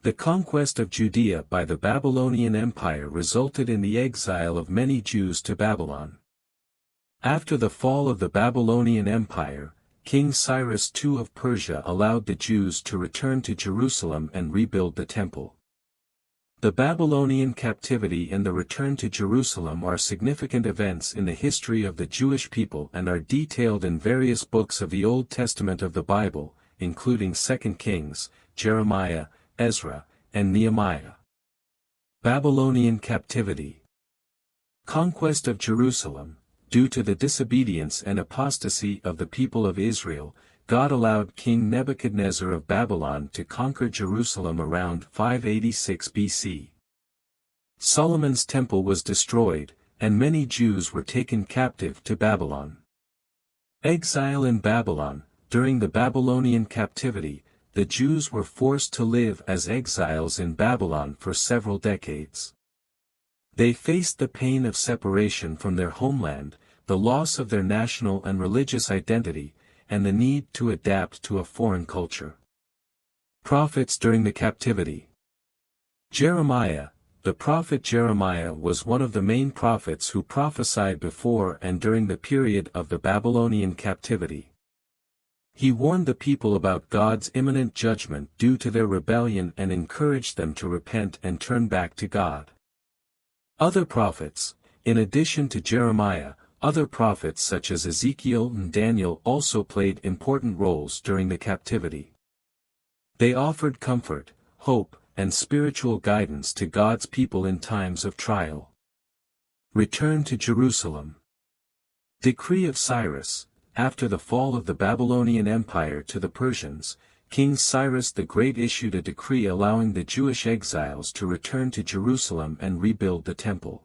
The conquest of Judea by the Babylonian Empire resulted in the exile of many Jews to Babylon. After the fall of the Babylonian Empire, King Cyrus II of Persia allowed the Jews to return to Jerusalem and rebuild the temple. The Babylonian captivity and the return to Jerusalem are significant events in the history of the Jewish people and are detailed in various books of the Old Testament of the Bible, including 2 Kings, Jeremiah, Ezra, and Nehemiah. Babylonian captivity. Conquest of Jerusalem. Due to the disobedience and apostasy of the people of Israel, God allowed King Nebuchadnezzar of Babylon to conquer Jerusalem around 586 BC. Solomon's temple was destroyed, and many Jews were taken captive to Babylon. Exile in Babylon. During the Babylonian captivity, the Jews were forced to live as exiles in Babylon for several decades. They faced the pain of separation from their homeland, the loss of their national and religious identity, and the need to adapt to a foreign culture. Prophets during the captivity. Jeremiah. The prophet Jeremiah was one of the main prophets who prophesied before and during the period of the Babylonian captivity. He warned the people about God's imminent judgment due to their rebellion and encouraged them to repent and turn back to God. Other prophets. In addition to Jeremiah, other prophets such as Ezekiel and Daniel also played important roles during the captivity. They offered comfort, hope, and spiritual guidance to God's people in times of trial. Return to Jerusalem. Decree of Cyrus. After the fall of the Babylonian Empire to the Persians, King Cyrus the Great issued a decree allowing the Jewish exiles to return to Jerusalem and rebuild the temple.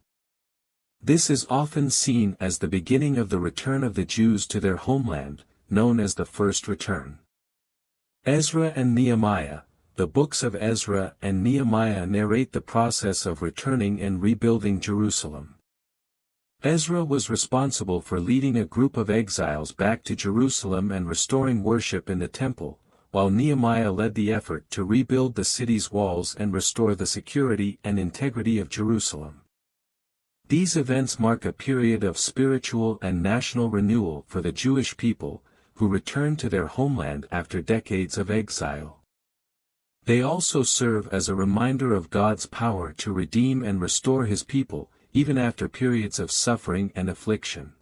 This is often seen as the beginning of the return of the Jews to their homeland, known as the First Return. Ezra and Nehemiah. The books of Ezra and Nehemiah narrate the process of returning and rebuilding Jerusalem. Ezra was responsible for leading a group of exiles back to Jerusalem and restoring worship in the temple, while Nehemiah led the effort to rebuild the city's walls and restore the security and integrity of Jerusalem. These events mark a period of spiritual and national renewal for the Jewish people, who returned to their homeland after decades of exile. They also serve as a reminder of God's power to redeem and restore His people, even after periods of suffering and affliction.